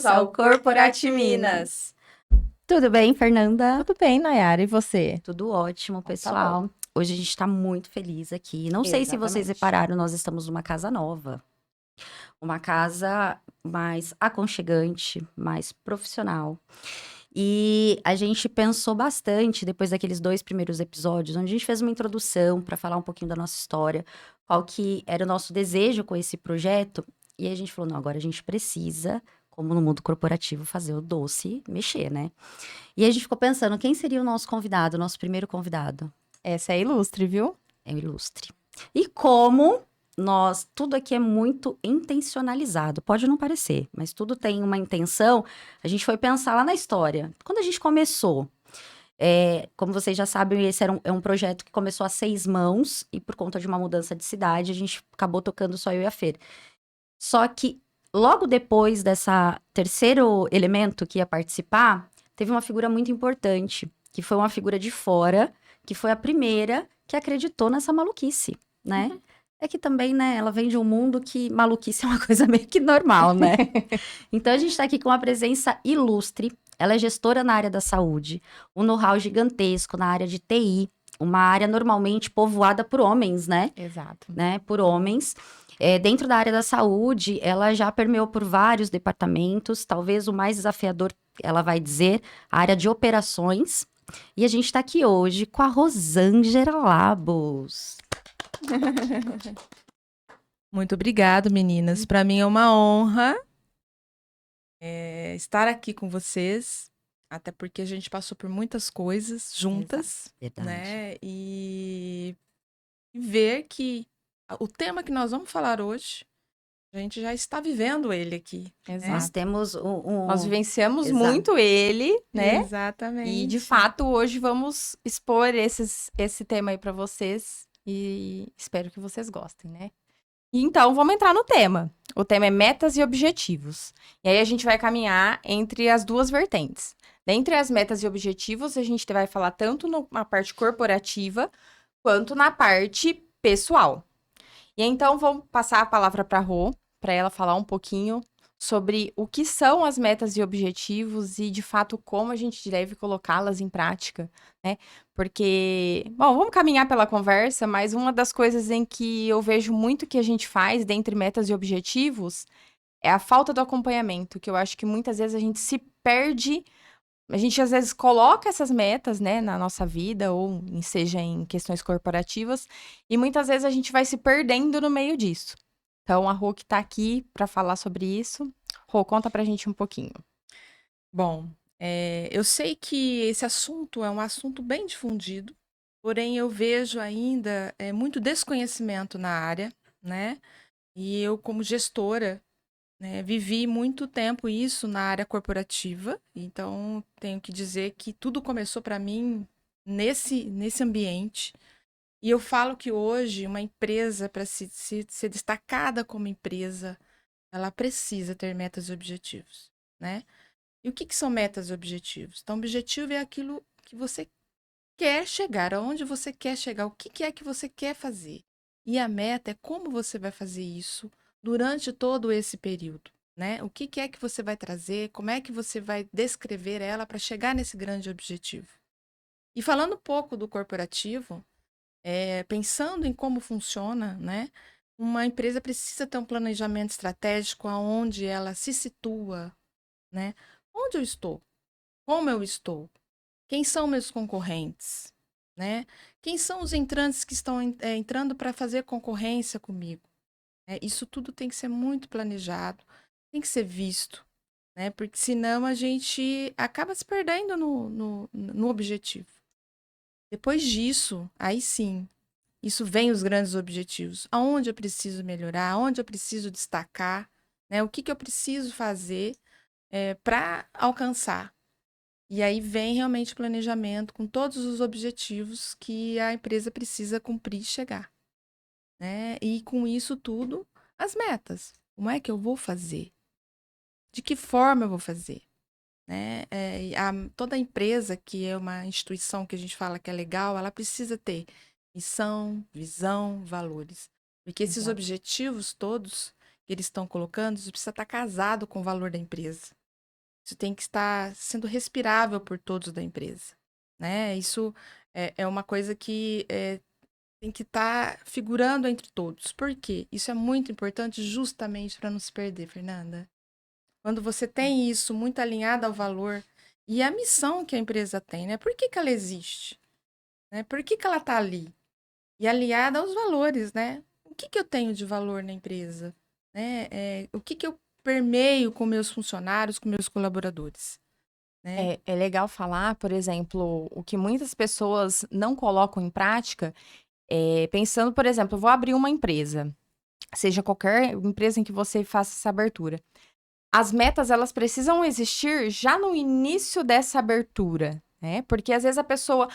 Bem-vindos ao Corporate Minas. Tudo bem, Fernanda? Tudo bem, Nayara, e você? Tudo ótimo, Então, tá pessoal. bom. Hoje a gente está muito feliz aqui. Não sei se vocês Exatamente. repararam, nós estamos numa casa nova. Uma casa mais aconchegante, mais profissional. E a gente pensou bastante, depois daqueles 2 primeiros episódios, onde a gente fez uma introdução para falar um pouquinho da nossa história, qual que era o nosso desejo com esse projeto. E aí a gente falou, não, agora a gente precisa, como no mundo corporativo, fazer o doce mexer, né? E a gente ficou pensando, quem seria o nosso convidado, o nosso primeiro convidado? Essa é ilustre, viu? É o Ilustre. E como tudo aqui é muito intencionalizado, pode não parecer, mas tudo tem uma intenção, a gente foi pensar lá na história. Quando a gente começou, como vocês já sabem, esse é um projeto que começou a 6 mãos, e por conta de uma mudança de cidade, a gente acabou tocando só eu e a Fer. Só que logo depois dessa terceiro elemento que ia participar, teve uma figura muito importante, que foi uma figura de fora, que foi a primeira que acreditou nessa maluquice, né? É que também, né, ela vem de um mundo que maluquice é uma coisa meio que normal, né? Então a gente tá aqui com uma presença ilustre. Ela é gestora na área da saúde, um know-how gigantesco na área de TI, uma área normalmente povoada por homens, né? Exato. Né? Por homens. Dentro da área da saúde, ela já permeou por vários departamentos, talvez o mais desafiador, ela vai dizer, a área de operações. E a gente está aqui hoje com a Rosângela Labos. Muito obrigado, meninas. Para mim é uma honra estar aqui com vocês, até porque a gente passou por muitas coisas juntas, Verdade. né? E ver que o tema que nós vamos falar hoje, a gente já está vivendo ele aqui. Exato. Nós temos Nós vivenciamos Exato. muito ele, né? Exatamente. E, de fato, hoje vamos expor esse tema aí pra vocês e espero que vocês gostem, né? Então, vamos entrar no tema. O tema é metas e objetivos. E aí a gente vai caminhar entre as duas vertentes. Dentre as metas e objetivos, a gente vai falar tanto na parte corporativa quanto na parte pessoal. E então, vamos passar a palavra para a Rô, para ela falar um pouquinho sobre o que são as metas e objetivos e, de fato, como a gente deve colocá-las em prática, né? Porque, bom, vamos caminhar pela conversa, mas uma das coisas em que eu vejo muito que a gente faz dentre metas e objetivos é a falta do acompanhamento, que eu acho que muitas vezes a gente se perde. A gente às vezes coloca essas metas, né, na nossa vida, ou seja em questões corporativas, e muitas vezes a gente vai se perdendo no meio disso. Então, a Rô que tá aqui para falar sobre isso. Rô, conta pra gente um pouquinho. Bom, eu sei que esse assunto é um assunto bem difundido, porém eu vejo ainda muito desconhecimento na área, né? E eu, como gestora, né, vivi muito tempo isso na área corporativa, então tenho que dizer que tudo começou para mim nesse ambiente. E eu falo que hoje uma empresa, para ser destacada como empresa, ela precisa ter metas e objetivos, né? E o que, que são metas e objetivos? Então, objetivo é aquilo que você quer chegar, aonde você quer chegar, o que, que é que você quer fazer. E a meta é como você vai fazer isso durante todo esse período, né? O que, que é que você vai trazer, como é que você vai descrever ela para chegar nesse grande objetivo. E falando um pouco do corporativo, pensando em como funciona, né? Uma empresa precisa ter um planejamento estratégico aonde ela se situa, né? Onde eu estou? Como eu estou? Quem são meus concorrentes? Né? Quem são os entrantes que estão entrando para fazer concorrência comigo? Isso tudo tem que ser muito planejado, tem que ser visto, né? Porque senão a gente acaba se perdendo no objetivo. Depois disso, aí sim, isso vem os grandes objetivos. Aonde eu preciso melhorar, aonde eu preciso destacar, né? O que, que eu preciso fazer para alcançar. E aí vem realmente o planejamento com todos os objetivos que a empresa precisa cumprir e chegar, né? E com isso tudo, as metas. Como é que eu vou fazer? De que forma eu vou fazer? Né? Toda empresa que é uma instituição que a gente fala que é legal, ela precisa ter missão, visão, valores. Porque esses Exato. objetivos todos que eles estão colocando, isso precisa estar casado com o valor da empresa. Isso tem que estar sendo respirável por todos da empresa, né? Isso é uma coisa que tem que estar figurando entre todos. Por quê? Isso é muito importante justamente para não se perder, Fernanda. Quando você tem isso muito alinhado ao valor e à missão que a empresa tem, né? Por que que ela existe? Né? Por que que ela está ali? E alinhada aos valores, né? O que que eu tenho de valor na empresa? Né? O que que eu permeio com meus funcionários, com meus colaboradores? Né? É legal falar, por exemplo, o que muitas pessoas não colocam em prática, pensando, por exemplo, eu vou abrir uma empresa, seja qualquer empresa em que você faça essa abertura. As metas, elas precisam existir já no início dessa abertura, né? Porque às vezes a pessoa,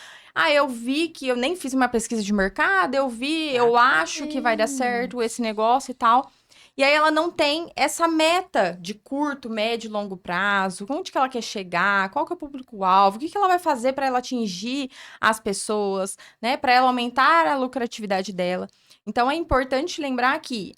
eu vi que eu nem fiz uma pesquisa de mercado, eu acho que vai dar certo esse negócio e tal. E aí ela não tem essa meta de curto, médio e longo prazo, onde que ela quer chegar, qual que é o público-alvo, o que que ela vai fazer para ela atingir as pessoas, né? Para ela aumentar a lucratividade dela. Então é importante lembrar que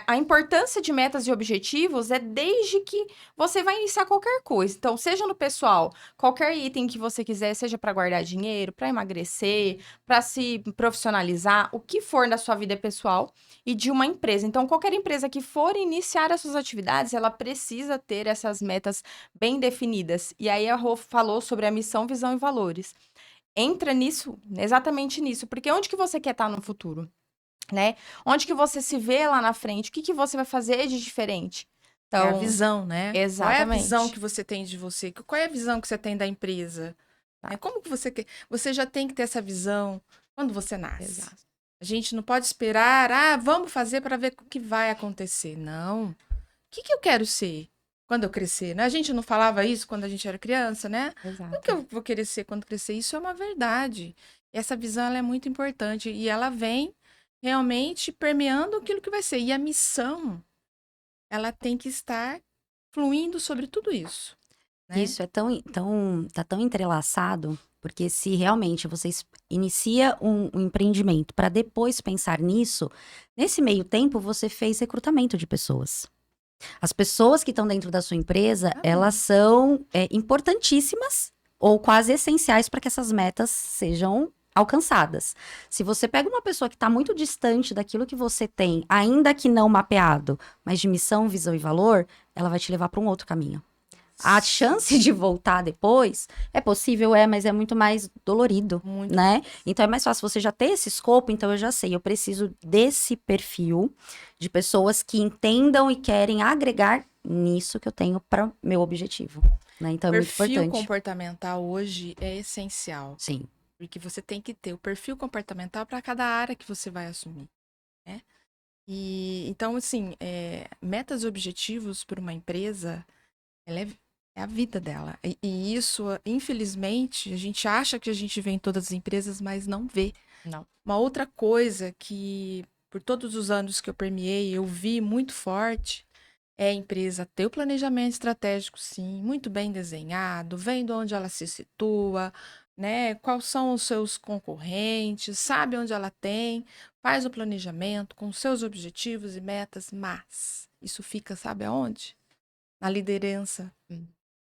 a importância de metas e objetivos é desde que você vai iniciar qualquer coisa. Então, seja no pessoal, qualquer item que você quiser, seja para guardar dinheiro, para emagrecer, para se profissionalizar, o que for na sua vida pessoal e de uma empresa. Então, qualquer empresa que for iniciar as suas atividades, ela precisa ter essas metas bem definidas. E aí a Rô falou sobre a missão, visão e valores. Entra nisso, exatamente nisso, porque onde que você quer estar no futuro? Né? Onde que você se vê lá na frente? O que que você vai fazer de diferente? É a Então, visão, né? Qual é a visão exatamente. que você tem de você? Qual é a visão que você tem da empresa? Né? Como que você quer? Você já tem que ter essa visão quando você nasce. Exato. A gente não pode esperar, vamos fazer para ver o que vai acontecer. Não. O que que eu quero ser quando eu crescer? Né? A gente não falava isso quando a gente era criança, né? O que Exato. eu vou querer ser quando crescer? Isso é uma verdade. Essa visão ela é muito importante e ela vem realmente permeando aquilo que vai ser. E a missão, ela tem que estar fluindo sobre tudo isso, né? Isso é tá tão entrelaçado, porque se realmente vocês inicia um empreendimento para depois pensar nisso, nesse meio tempo você fez recrutamento de pessoas. As pessoas que estão dentro da sua empresa, elas são importantíssimas ou quase essenciais para que essas metas sejam alcançadas. Se você pega uma pessoa que está muito distante daquilo que você tem, ainda que não mapeado, mas de missão, visão e valor, ela vai te levar para um outro caminho. A chance de voltar depois é possível, mas é muito mais dolorido, Muito. né? Então é mais fácil você já ter esse escopo, então eu já sei, eu preciso desse perfil de pessoas que entendam e querem agregar nisso que eu tenho para meu objetivo, né? Então é muito Perfil importante. comportamental hoje é essencial, Sim. porque você tem que ter o perfil comportamental para cada área que você vai assumir, né? E então, assim, metas e objetivos para uma empresa, ela é a vida dela. E isso, infelizmente, a gente acha que a gente vê em todas as empresas, mas não vê. Não. Uma outra coisa que, por todos os anos que eu permeei, eu vi muito forte, é a empresa ter o planejamento estratégico, sim, muito bem desenhado, vendo onde ela se situa, né? Quais são os seus concorrentes, sabe onde ela tem, faz o planejamento com seus objetivos e metas, mas isso fica, sabe aonde? Na liderança,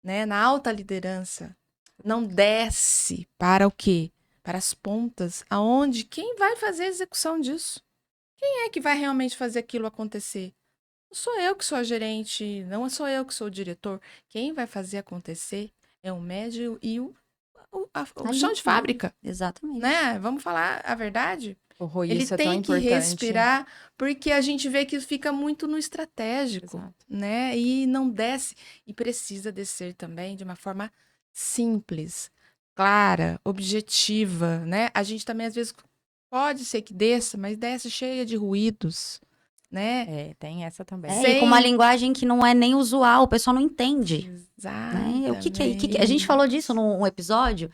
né? Na alta liderança. Não desce para o quê? Para as pontas, aonde quem vai fazer a execução disso? Quem é que vai realmente fazer aquilo acontecer? Não sou eu que sou a gerente, não sou eu que sou o diretor. Quem vai fazer acontecer é o médio e o Ali, chão de fábrica, Exatamente. né? Vamos falar a verdade? Rô, Ele isso é tão tem que importante. respirar, porque a gente vê que fica muito no estratégico, Exato. né? E não desce. E precisa descer também de uma forma simples, clara, objetiva, né? A gente também, às vezes, pode ser que desça, mas desce cheia de ruídos, né? Tem essa também. E com uma Sem- linguagem que não é nem usual, o pessoal não entende. Né? O Exatamente. que a gente falou disso num episódio.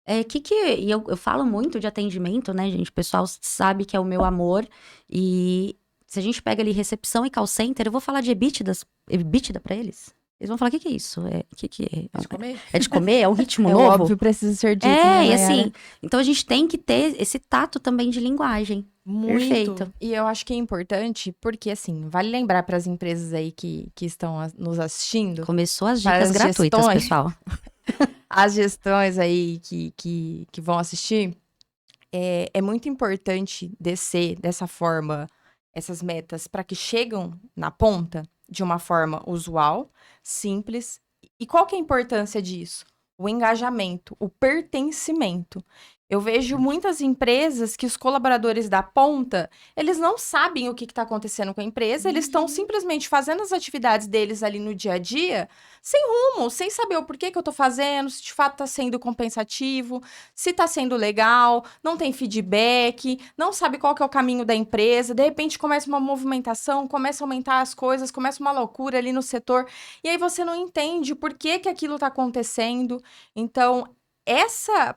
E eu falo muito de atendimento, né, gente? O pessoal sabe que é o meu amor. E se a gente pega ali recepção e call center, eu vou falar de EBITDA pra eles. Eles vão falar, o que que é isso? Que é? Pode comer? É de comer? É um ritmo É novo? óbvio, precisa ser dito, É, né, e Nayara? assim, então a gente tem que ter esse tato também de linguagem. Muito. Perfeito. E eu acho que é importante, porque assim, vale lembrar para as empresas aí que estão nos assistindo, Começou as Para dicas as gratuitas, gestões. pessoal. as gestões aí que vão assistir, é muito importante descer dessa forma essas metas para que chegam na ponta de uma forma usual, simples. E qual que é a importância disso? O engajamento, o pertencimento. Eu vejo muitas empresas que os colaboradores da ponta, eles não sabem o que está acontecendo com a empresa, eles estão simplesmente fazendo as atividades deles ali no dia a dia, sem rumo, sem saber o porquê que eu estou fazendo, se de fato está sendo compensativo, se está sendo legal, não tem feedback, não sabe qual que é o caminho da empresa, de repente começa uma movimentação, começa a aumentar as coisas, começa uma loucura ali no setor, e aí você não entende por que que aquilo está acontecendo. Então, essa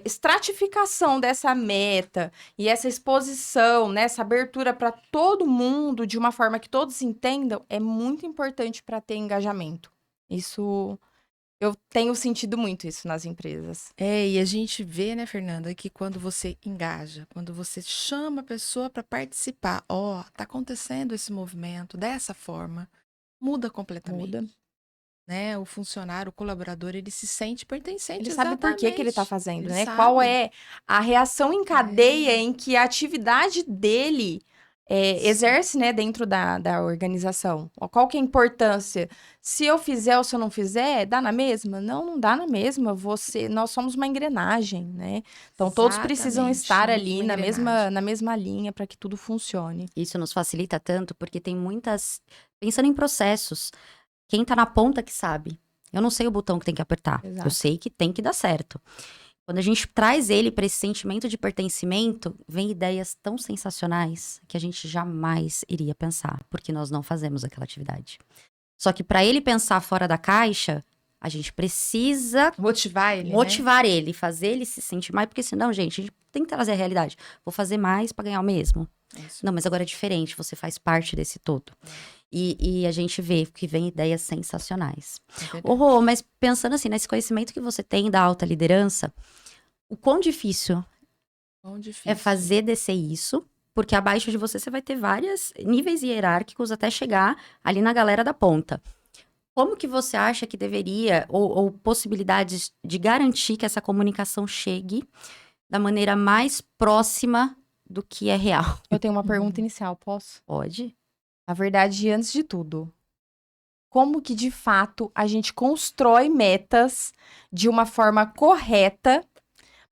estratificação dessa meta e essa exposição, né, essa abertura para todo mundo de uma forma que todos entendam é muito importante para ter engajamento. Isso eu tenho sentido muito isso nas empresas. E a gente vê, né, Fernanda, que quando você engaja, quando você chama a pessoa para participar, tá acontecendo esse movimento dessa forma, muda completamente. Muda. Né? O funcionário, o colaborador, ele se sente pertencente, Ele sabe por que ele está exatamente. fazendo, Ele né? sabe. Qual é a reação em cadeia em que a atividade dele exerce, né, dentro da organização. Qual que é a importância? Se eu fizer ou se eu não fizer, dá na mesma? Não, não dá na mesma. Nós somos uma engrenagem, né? Então todos precisam Exatamente, estar somos ali uma na engrenagem. mesma linha para que tudo funcione. Isso nos facilita tanto, porque tem muitas... Pensando em processos, quem tá na ponta que sabe. Eu não sei o botão que tem que apertar. Exato. Eu sei que tem que dar certo. Quando a gente traz ele para esse sentimento de pertencimento, vem ideias tão sensacionais que a gente jamais iria pensar, porque nós não fazemos aquela atividade. Só que para ele pensar fora da caixa, a gente precisa Motivar ele, motivar ele, fazer ele se sentir mais, porque senão, gente, a gente tem que trazer a realidade. Vou fazer mais para ganhar o mesmo. né? Isso. Não, mas agora é diferente, você faz parte desse todo. E a gente vê que vem ideias sensacionais. É verdade. Ô, Rô, mas pensando assim, nesse conhecimento que você tem da alta liderança, o quão difícil Quão difícil. é fazer descer isso, porque abaixo de você vai ter vários níveis hierárquicos até chegar ali na galera da ponta. Como que você acha que deveria, ou possibilidades de garantir que essa comunicação chegue da maneira mais próxima do que é real? Eu tenho uma pergunta inicial, posso? Pode? Na verdade, antes de tudo, como que de fato a gente constrói metas de uma forma correta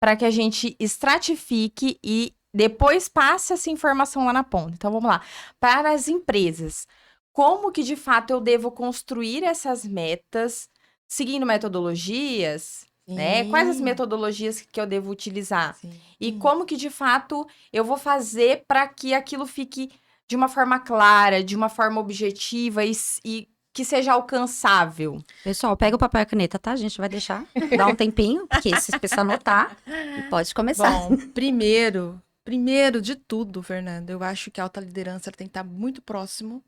para que a gente estratifique e depois passe essa informação lá na ponta? Então vamos lá. Para as empresas, como que de fato eu devo construir essas metas seguindo metodologias, né? Quais as Sim, metodologias que eu devo utilizar? sim. E como que de fato eu vou fazer para que aquilo fique de uma forma clara, de uma forma objetiva e que seja alcançável? Pessoal, pega o papel e a caneta, tá? A gente vai deixar, dá um tempinho, porque se precisa anotar, e pode começar. Bom, primeiro de tudo, Fernanda, eu acho que a alta liderança tem que estar muito próximo.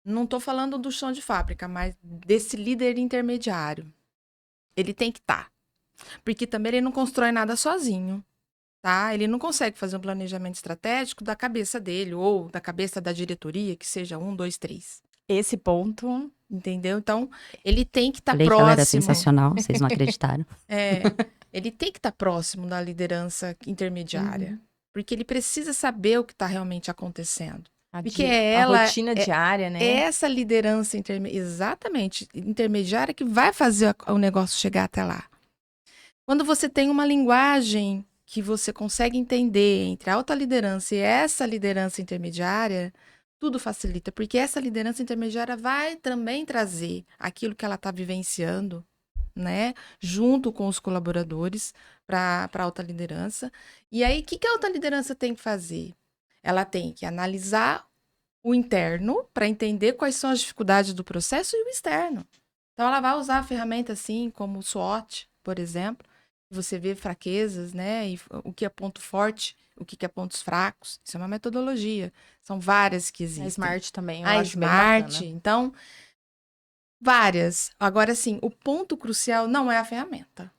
Não estou falando do chão de fábrica, mas desse líder intermediário. Ele tem que estar. Porque também ele não constrói nada sozinho, tá? Ele não consegue fazer um planejamento estratégico da cabeça dele ou da cabeça da diretoria, que seja 1, 2, 3. Esse ponto. Entendeu? Então, ele tem que estar Falei que ela era próximo. sensacional, vocês não acreditaram. Ele tem que estar próximo da liderança intermediária. Porque ele precisa saber o que está realmente acontecendo. Porque A rotina diária, né? É essa liderança exatamente intermediária que vai fazer o negócio chegar até lá. Quando você tem uma linguagem que você consegue entender entre a alta liderança e essa liderança intermediária, tudo facilita, porque essa liderança intermediária vai também trazer aquilo que ela está vivenciando, né, junto com os colaboradores para a alta liderança. E aí, o que a alta liderança tem que fazer? Ela tem que analisar o interno para entender quais são as dificuldades do processo e o externo. Então, ela vai usar ferramentas assim como o SWOT, por exemplo. Você vê fraquezas, né? E o que é ponto forte, o que é pontos fracos. Isso é uma metodologia. São várias que existem. A Smart também, eu A acho bem Smart. bacana. Então, Várias. Agora, sim, o ponto crucial não é a ferramenta.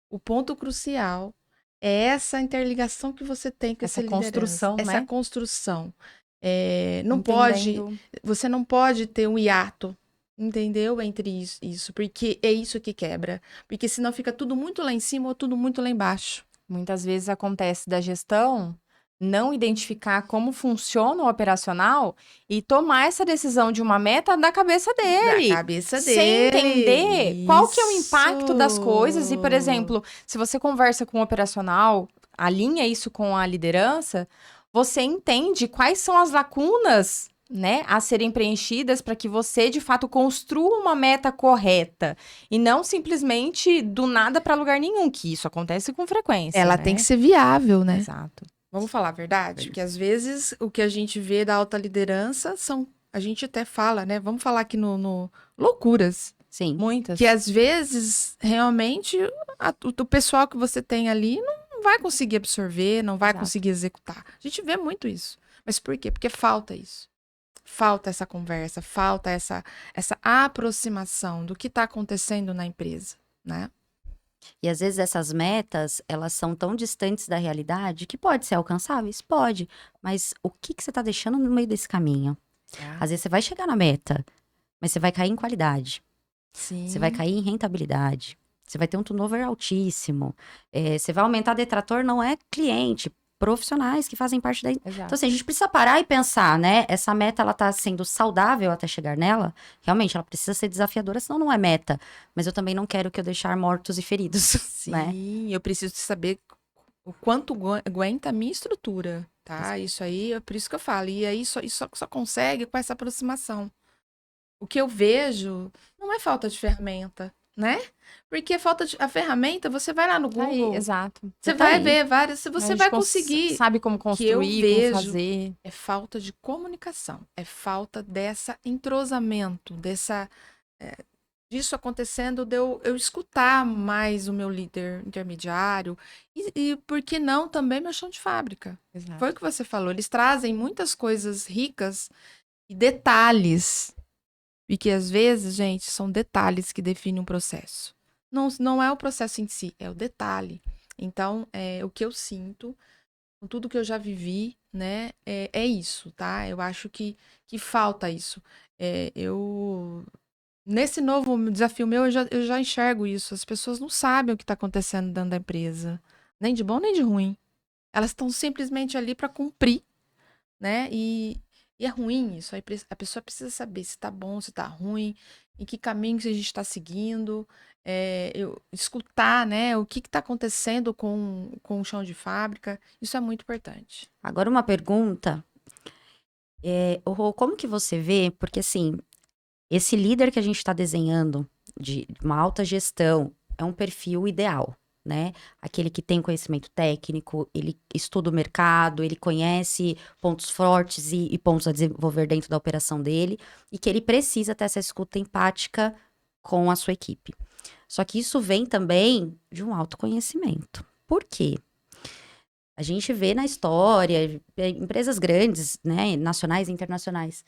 O ponto crucial é essa interligação que você tem com Essa essa liderança. construção, Essa né? construção. Entendendo. Você não pode ter um hiato, entendeu? Entre isso, porque é isso que quebra. Porque senão fica tudo muito lá em cima ou tudo muito lá embaixo. Muitas vezes acontece da gestão não identificar como funciona o operacional e tomar essa decisão de uma meta da cabeça Da dele, cabeça sem dele. entender qual que é o impacto das coisas. E, por Isso. exemplo, se você conversa com o operacional, alinha isso com a liderança, você entende quais são as lacunas, né, a serem preenchidas para que você, de fato, construa uma meta correta. E não simplesmente do nada para lugar nenhum, que isso acontece com frequência, Ela né? tem que ser viável, né? Exato. Vamos falar a verdade? Porque às vezes o que a gente vê da alta liderança são. A gente até fala, né? Vamos falar aqui no loucuras. Sim. Muitas. Que às vezes, realmente, o pessoal que você tem ali não vai conseguir absorver, não vai Exato. conseguir executar. A gente vê muito isso. Mas por quê? Porque falta isso. Falta essa conversa, falta essa aproximação do que está acontecendo na empresa, né? E às vezes essas metas, elas são tão distantes da realidade que pode ser alcançáveis? Pode. Mas o que que você está deixando no meio desse caminho? Às vezes você vai chegar na meta, mas você vai cair em qualidade. Sim. Você vai cair em rentabilidade. Você vai ter um turnover altíssimo. Você vai aumentar detrator, não é cliente, profissionais que fazem parte da. Então, Exato. assim, a gente precisa parar e pensar, né? Essa meta, ela tá sendo saudável até chegar nela. Realmente, ela precisa ser desafiadora, senão não é meta. Mas eu também não quero que eu deixar mortos e feridos, Sim, né? eu preciso saber o quanto aguenta a minha estrutura, tá? Isso aí, é por isso que eu falo. E aí só consegue com essa aproximação. O que eu vejo não é falta de ferramenta, né? Porque a ferramenta, você vai lá no Tá aí, Google, exato. você Tá vai aí. ver várias, A você gente vai conseguir. sabe como Que eu construir, vejo como fazer. é falta de comunicação, é falta dessa entrosamento, disso acontecendo, de eu escutar mais o meu líder intermediário e por que não também meu chão de fábrica. Exato. Foi o que você falou, eles trazem muitas coisas ricas e detalhes, e que às vezes, gente, são detalhes que definem um processo. Não é o processo em si, é o detalhe. Então, o que eu sinto, com tudo que eu já vivi, né, é isso, tá? Eu acho que falta isso. Nesse novo desafio meu, eu já enxergo isso. As pessoas não sabem o que está acontecendo dentro da empresa, nem de bom nem de ruim. Elas estão simplesmente ali para cumprir, né? E é ruim isso. A pessoa precisa saber se está bom, se está ruim, em que caminho que a gente está seguindo, escutar, né? O que está acontecendo com o chão de fábrica. Isso é muito importante. Agora, uma pergunta. Rô, como que você vê? Porque, assim, esse líder que a gente está desenhando de uma alta gestão é um perfil ideal, né? Aquele que tem conhecimento técnico, ele estuda o mercado, ele conhece pontos fortes e pontos a desenvolver dentro da operação dele, e que ele precisa ter essa escuta empática com a sua equipe. Só que isso vem também de um autoconhecimento. Por quê? A gente vê na história, empresas grandes, né, nacionais e internacionais.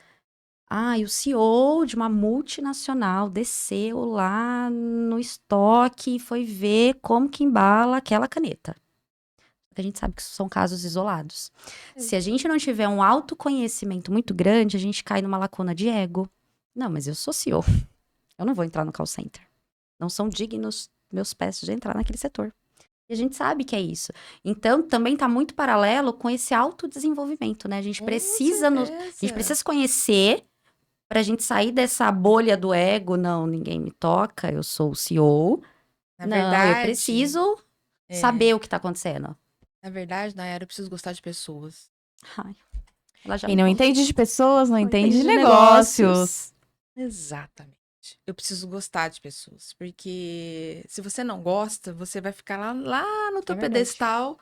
E o CEO de uma multinacional desceu lá no estoque e foi ver como que embala aquela caneta. A gente sabe que isso são casos isolados. Se a gente não tiver um autoconhecimento muito grande, a gente cai numa lacuna de ego. Não, mas eu sou CEO. Eu não vou entrar no call center. Não são dignos meus pés de entrar naquele setor. E a gente sabe que é isso. Então, também está muito paralelo com esse autodesenvolvimento, né? A gente precisa se conhecer para a gente sair dessa bolha do ego. Não, ninguém me toca, eu sou o CEO. Na Não, verdade, eu preciso saber o que está acontecendo. Na verdade, Nayara, eu preciso gostar de pessoas. Ai, ela já Quem me não contou. entende de pessoas, não entende de negócios. negócios. Exatamente. Eu preciso gostar de pessoas, porque se você não gosta, você vai ficar lá no teu verdade. pedestal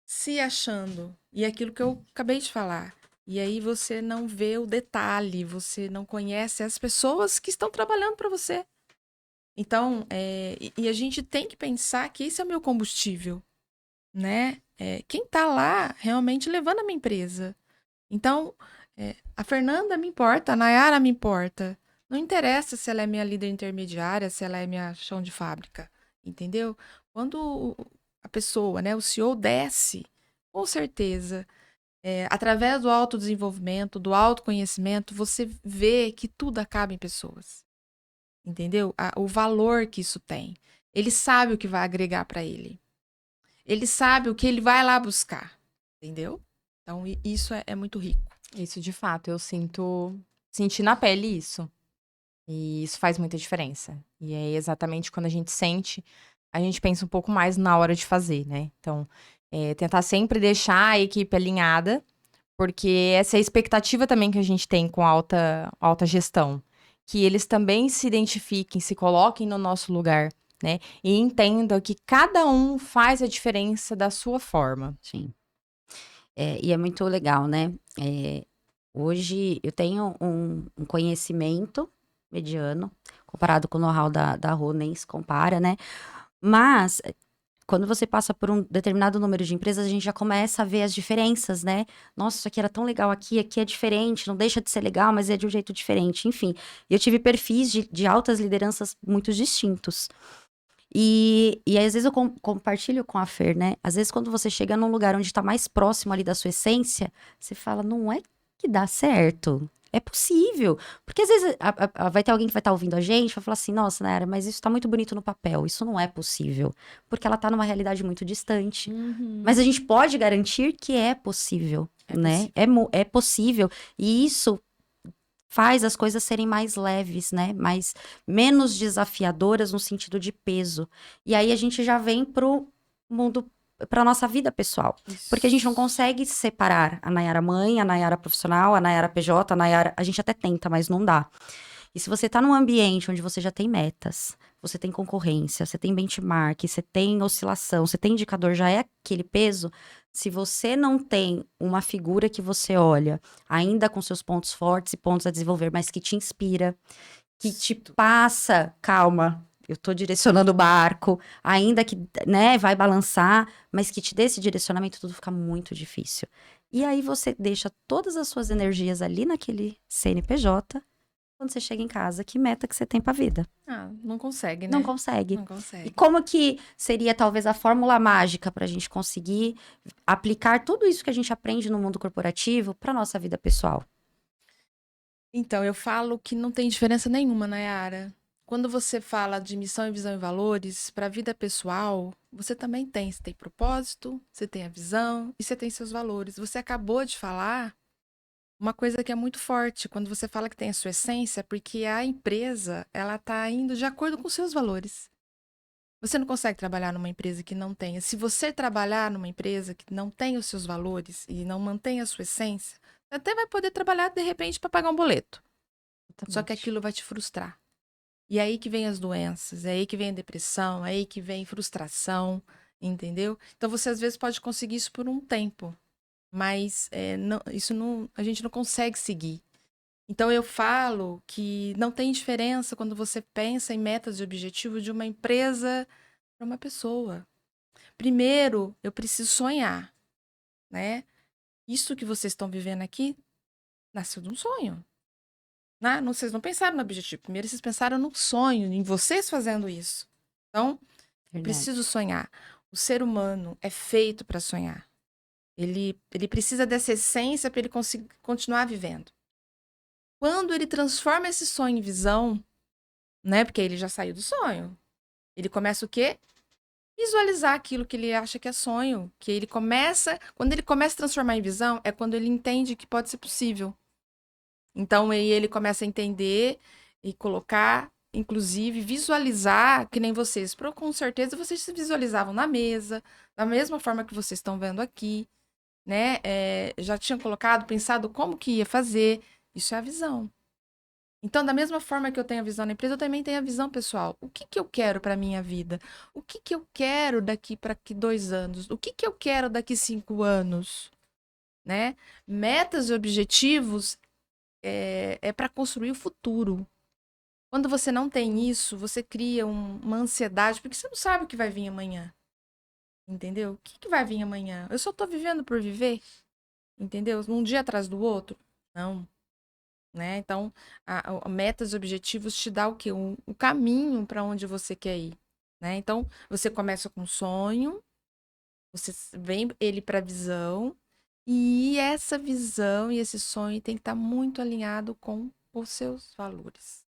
se achando. E é aquilo que eu acabei de falar. E aí você não vê o detalhe, você não conhece as pessoas que estão trabalhando para você. Então, e a gente tem que pensar que esse é o meu combustível, né? Quem tá lá realmente levando a minha empresa. Então, a Fernanda me importa, a Nayara me importa. Não interessa se ela é minha líder intermediária, se ela é minha chão de fábrica, entendeu? Quando a pessoa, né, o CEO desce, com certeza, através do autodesenvolvimento, do autoconhecimento, você vê que tudo acaba em pessoas, entendeu? O valor que isso tem. Ele sabe o que vai agregar para ele. Ele sabe o que ele vai lá buscar, entendeu? Então, isso é muito rico. Isso, de fato, eu senti na pele isso. E isso faz muita diferença. E é exatamente quando a gente sente, a gente pensa um pouco mais na hora de fazer, né? Então, tentar sempre deixar a equipe alinhada, porque essa é a expectativa também que a gente tem com a alta gestão. Que eles também se identifiquem, se coloquem no nosso lugar, né? E entendam que cada um faz a diferença da sua forma. Sim. E é muito legal, né? Hoje eu tenho um conhecimento mediano, comparado com o know-how da Rô, nem se compara, né? Mas, quando você passa por um determinado número de empresas, a gente já começa a ver as diferenças, né? Nossa, isso aqui era tão legal aqui é diferente, não deixa de ser legal, mas é de um jeito diferente. Enfim, eu tive perfis de altas lideranças muito distintos. E às vezes eu compartilho com a Fer, né? Às vezes quando você chega num lugar onde tá mais próximo ali da sua essência, você fala, não é que dá certo. É possível. Porque às vezes vai ter alguém que vai estar ouvindo a gente, vai falar assim, nossa, Nayara, mas isso tá muito bonito no papel. Isso não é possível. Porque ela tá numa realidade muito distante. Mas a gente pode garantir que é possível, né? É possível. E isso faz as coisas serem mais leves, né? Menos desafiadoras no sentido de peso. E aí a gente já vem pro mundo, pra nossa vida pessoal. Isso. Porque a gente não consegue separar a Nayara mãe, a Nayara profissional, a Nayara PJ, a Nayara... A gente até tenta, mas não dá. E se você tá num ambiente onde você já tem metas, você tem concorrência, você tem benchmark, você tem oscilação, você tem indicador, já é aquele peso. Se você não tem uma figura que você olha, ainda com seus pontos fortes e pontos a desenvolver, mas que te inspira, que te passa, calma, eu tô direcionando o barco, ainda que, né, vai balançar, mas que te dê esse direcionamento, tudo fica muito difícil. E aí você deixa todas as suas energias ali naquele CNPJ. Quando você chega em casa, que meta que você tem pra vida? Não consegue, né? Não consegue. Não E consegue. como que seria talvez a fórmula mágica pra gente conseguir aplicar tudo isso que a gente aprende no mundo corporativo pra nossa vida pessoal? Então, eu falo que não tem diferença nenhuma, Nayara. Quando você fala de missão e visão e valores, para a vida pessoal, você também tem. Você tem propósito, você tem a visão e você tem seus valores. Você acabou de falar uma coisa que é muito forte quando você fala que tem a sua essência, porque a empresa, ela está indo de acordo com os seus valores. Você não consegue trabalhar numa empresa que não tenha. Se você trabalhar numa empresa que não tem os seus valores e não mantém a sua essência, você até vai poder trabalhar de repente para pagar um boleto. Só que aquilo vai te frustrar. E é aí que vem as doenças, é aí que vem a depressão, é aí que vem frustração, entendeu? Então você às vezes pode conseguir isso por um tempo, mas a gente não consegue seguir. Então eu falo que não tem diferença quando você pensa em metas e objetivos de uma empresa para uma pessoa. Primeiro, eu preciso sonhar, né? Isso que vocês estão vivendo aqui nasceu de um sonho. Vocês não pensaram no objetivo. Primeiro, vocês pensaram no sonho, em vocês fazendo isso. Então, eu preciso sonhar. O ser humano é feito para sonhar. Ele precisa dessa essência para ele conseguir continuar vivendo. Quando ele transforma esse sonho em visão, né? Porque ele já saiu do sonho. Ele começa o quê? Visualizar aquilo que ele acha que é sonho. Quando ele começa a transformar em visão, é quando ele entende que pode ser possível. Então, aí ele começa a entender e colocar, inclusive, visualizar, que nem vocês. Com certeza, vocês se visualizavam na mesa, da mesma forma que vocês estão vendo aqui, né? Já tinham colocado, pensado como que ia fazer. Isso é a visão. Então, da mesma forma que eu tenho a visão na empresa, eu também tenho a visão pessoal. O que eu quero para minha vida? O que eu quero daqui para 2 anos? O que eu quero daqui 5 anos? Né? Metas e objetivos é para construir o futuro. Quando você não tem isso, você cria uma ansiedade, porque você não sabe o que vai vir amanhã. Entendeu? O que vai vir amanhã? Eu só tô vivendo por viver? Entendeu? Um dia atrás do outro? Não. né? Então, metas e objetivos te dá o quê? O caminho para onde você quer ir, né? Então, você começa com um sonho, você vem ele para a visão, e essa visão e esse sonho tem que estar muito alinhado com os seus valores,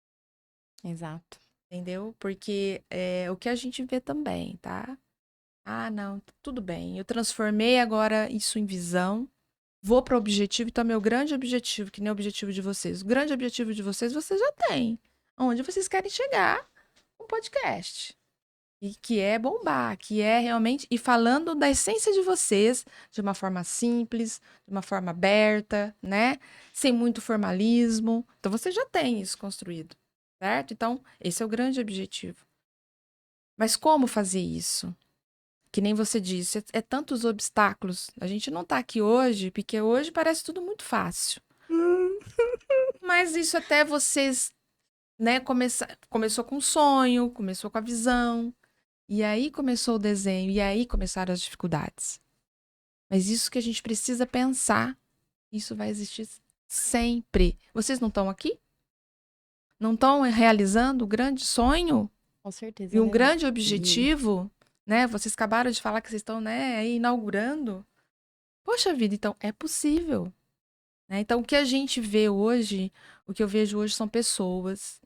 Exato. entendeu? Porque é o que a gente vê também, tá? Ah, não, tudo bem. Eu transformei agora isso em visão. Vou para o objetivo, então meu grande objetivo, que nem o objetivo de vocês. O grande objetivo de vocês já têm. Onde vocês querem chegar com o podcast. E que é bombar, que é realmente. E falando da essência de vocês, de uma forma simples, de uma forma aberta, né? Sem muito formalismo. Então você já tem isso construído, certo? Então, esse é o grande objetivo. Mas como fazer isso? Que nem você disse, é tantos obstáculos. A gente não tá aqui hoje, porque hoje parece tudo muito fácil. Mas isso até vocês, né, começou com o sonho, começou com a visão, e aí começou o desenho, e aí começaram as dificuldades. Mas isso que a gente precisa pensar, isso vai existir sempre. Vocês não estão aqui? Não estão realizando o grande sonho Com certeza, e um né? grande objetivo, né? Vocês acabaram de falar que vocês estão, né, aí inaugurando. Poxa vida, então é possível, né? Então, o que a gente vê hoje, o que eu vejo hoje são pessoas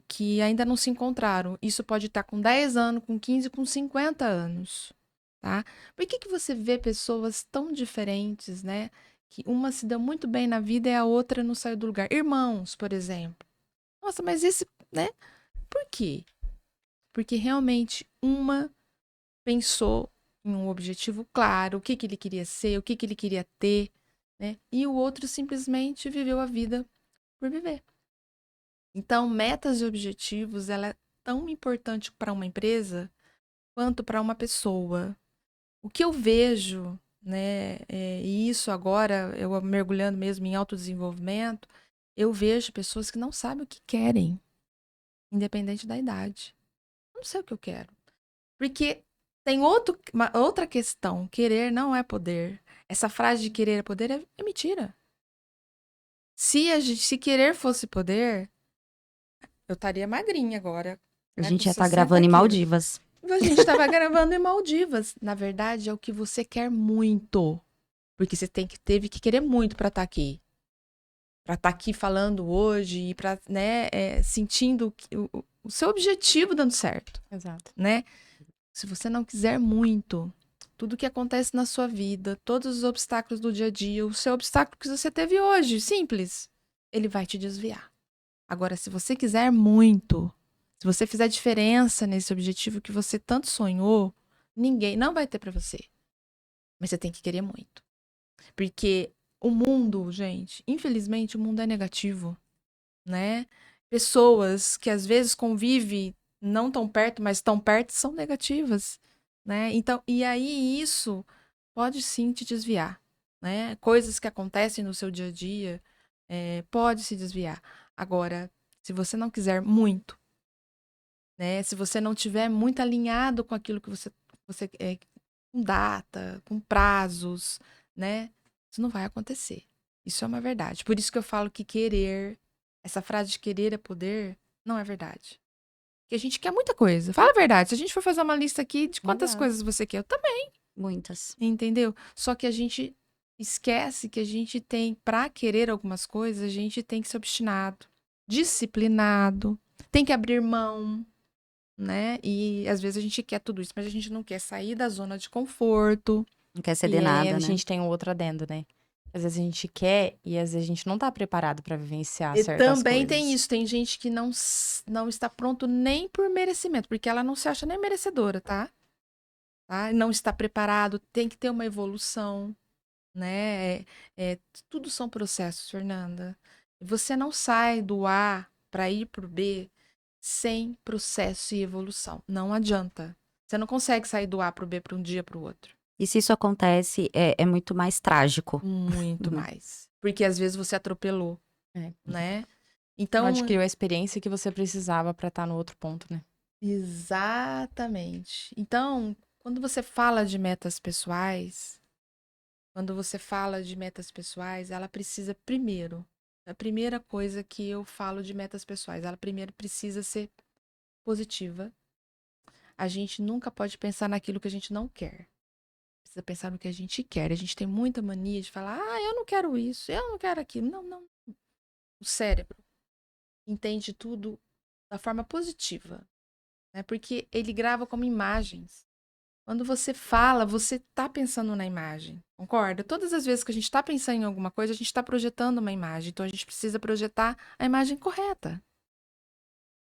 que ainda não se encontraram. Isso pode estar com 10 anos, com 15, com 50 anos, tá? Por que você vê pessoas tão diferentes, né? Que uma se deu muito bem na vida e a outra não saiu do lugar. Irmãos, por exemplo. Nossa, mas esse, né? Por quê? Porque realmente uma pensou em um objetivo claro, o que que ele queria ser, o que que ele queria ter, né? E o outro simplesmente viveu a vida por viver. Então, metas e objetivos, ela é tão importante para uma empresa quanto para uma pessoa. O que eu vejo, né, e isso agora, eu mergulhando mesmo em autodesenvolvimento, eu vejo pessoas que não sabem o que querem, independente da idade. Eu não sei o que eu quero. Porque tem outra questão. Querer não é poder. Essa frase de querer é poder é mentira. Se querer fosse poder, eu estaria magrinha agora, A né, com gente já tá 60 gravando em quilos. Maldivas. A gente estava gravando em Maldivas. Na verdade, é o que você quer muito. Porque você teve que querer muito para estar aqui. Para estar aqui falando hoje e para, né, sentindo o seu objetivo dando certo, Exato. né? Se você não quiser muito, tudo que acontece na sua vida, todos os obstáculos do dia a dia, o seu obstáculo que você teve hoje, simples, ele vai te desviar. Agora, se você quiser muito, se você fizer diferença nesse objetivo que você tanto sonhou, ninguém não vai ter pra você. Mas você tem que querer muito. Porque o mundo, gente, infelizmente o mundo é negativo, né? Pessoas que às vezes convivem não tão perto, mas tão perto, são negativas, né? Então, e aí isso pode sim te desviar, né? Coisas que acontecem no seu dia a dia, pode se desviar. Agora, se você não quiser muito, né? Se você não tiver muito alinhado com aquilo que você com data, com prazos, né? Isso não vai acontecer. Isso é uma verdade. Por isso que eu falo que querer, essa frase de querer é poder, não é verdade. Porque a gente quer muita coisa. Fala a verdade. Se a gente for fazer uma lista aqui de quantas Exato. coisas você quer, eu também, Muitas. entendeu? Só que a gente esquece que a gente tem, pra querer algumas coisas, a gente tem que ser obstinado, disciplinado, tem que abrir mão, né? E às vezes a gente quer tudo isso, mas a gente não quer sair da zona de conforto. Não quer E ceder aí nada, a né? gente tem um outro adendo, né? Às vezes a gente quer e às vezes a gente não tá preparado pra vivenciar E certas também coisas. tem isso, tem gente que não está pronto nem por merecimento, porque ela não se acha nem merecedora, tá? Não está preparado, tem que ter uma evolução, né? Tudo são processos, Fernanda. Você não sai do A para ir pro B sem processo e evolução. Não adianta. Você não consegue sair do A pro B para um dia para o outro. E se isso acontece, é muito mais trágico. Muito Uhum. mais. Porque às vezes você atropelou, É. né? Não Então, adquiriu a experiência que você precisava pra estar no outro ponto, né? exatamente. Então, quando você fala de metas pessoais, ela precisa primeiro A primeira coisa que eu falo de metas pessoais, ela primeiro precisa ser positiva. A gente nunca pode pensar naquilo que a gente não quer. Precisa pensar no que a gente quer. A gente tem muita mania de falar, eu não quero isso, eu não quero aquilo. Não, não. O cérebro entende tudo da forma positiva, né? Porque ele grava como imagens. Quando você fala, você está pensando na imagem, concorda? Todas as vezes que a gente está pensando em alguma coisa, a gente está projetando uma imagem. Então, a gente precisa projetar a imagem correta.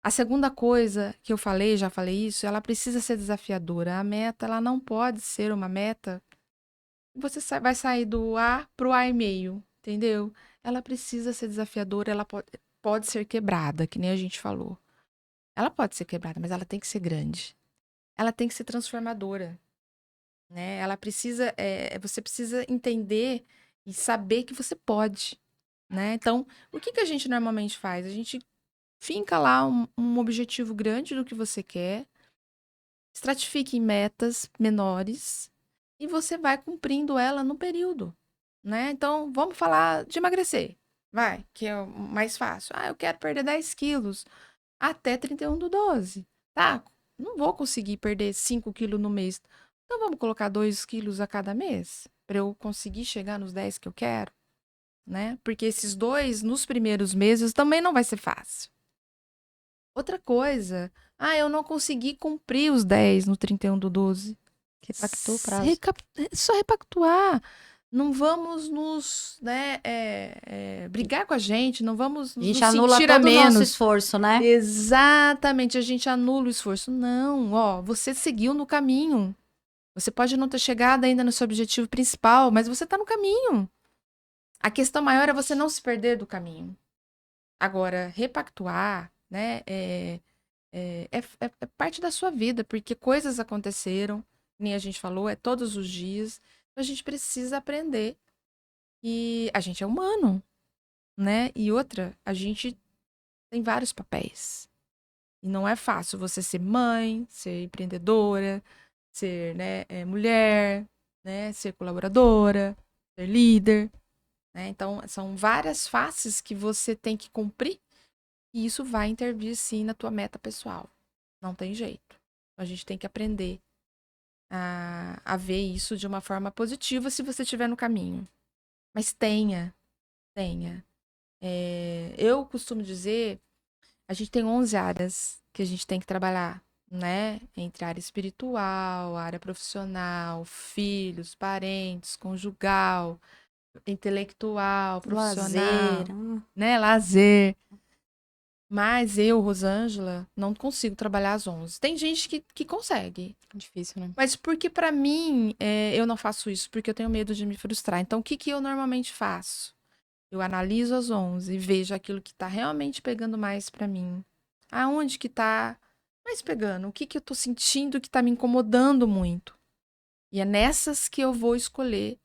A segunda coisa que eu falei, já falei isso, ela precisa ser desafiadora. A meta, ela não pode ser uma meta. Você vai sair do A para o A e meio, entendeu? Ela precisa ser desafiadora, ela pode ser quebrada, que nem a gente falou. Ela pode ser quebrada, mas ela tem que ser grande. Ela tem que ser transformadora, né? Ela precisa, você precisa entender e saber que você pode, né? Então, o que a gente normalmente faz? A gente finca lá um objetivo grande do que você quer, estratifique em metas menores e você vai cumprindo ela no período, né? Então, vamos falar de emagrecer, vai, que é o mais fácil. Eu quero perder 10 quilos até 31/12, tá? Não vou conseguir perder 5 quilos no mês. Então, vamos colocar 2 quilos a cada mês para eu conseguir chegar nos 10 que eu quero, né? Porque esses 2 nos primeiros meses também não vai ser fácil. Outra coisa, eu não consegui cumprir os 10 no 31/12. Repactua o prazo. Só repactuar. Não vamos nos, né, brigar com a gente, não vamos A gente nos anula sentir a todo o nosso menos. esforço, né? Exatamente, a gente anula o esforço. Não, você seguiu no caminho. Você pode não ter chegado ainda no seu objetivo principal, mas você está no caminho. A questão maior é você não se perder do caminho. Agora, repactuar, né, é parte da sua vida, porque coisas aconteceram, nem a gente falou, é todos os dias. A gente precisa aprender. E a gente é humano, né? E outra, a gente tem vários papéis. E não é fácil você ser mãe, ser empreendedora, ser, né, mulher, né, ser colaboradora, ser líder, né? Então, são várias faces que você tem que cumprir e isso vai intervir, sim, na tua meta pessoal. Não tem jeito. A gente tem que aprender a ver isso de uma forma positiva se você estiver no caminho. Mas tenha. Eu costumo dizer, a gente tem 11 áreas que a gente tem que trabalhar, né? Entre a área espiritual, a área profissional, filhos, parentes, conjugal, intelectual, profissional, Lazer. né? Lazer. Mas eu, Rosângela, não consigo trabalhar às 11. Tem gente que consegue. Difícil, né? Mas porque pra mim, eu não faço isso, porque eu tenho medo de me frustrar. Então, o que eu normalmente faço? Eu analiso às 11 e vejo aquilo que tá realmente pegando mais pra mim. Aonde que tá mais pegando? O que eu tô sentindo que tá me incomodando muito? E é nessas que eu vou escolher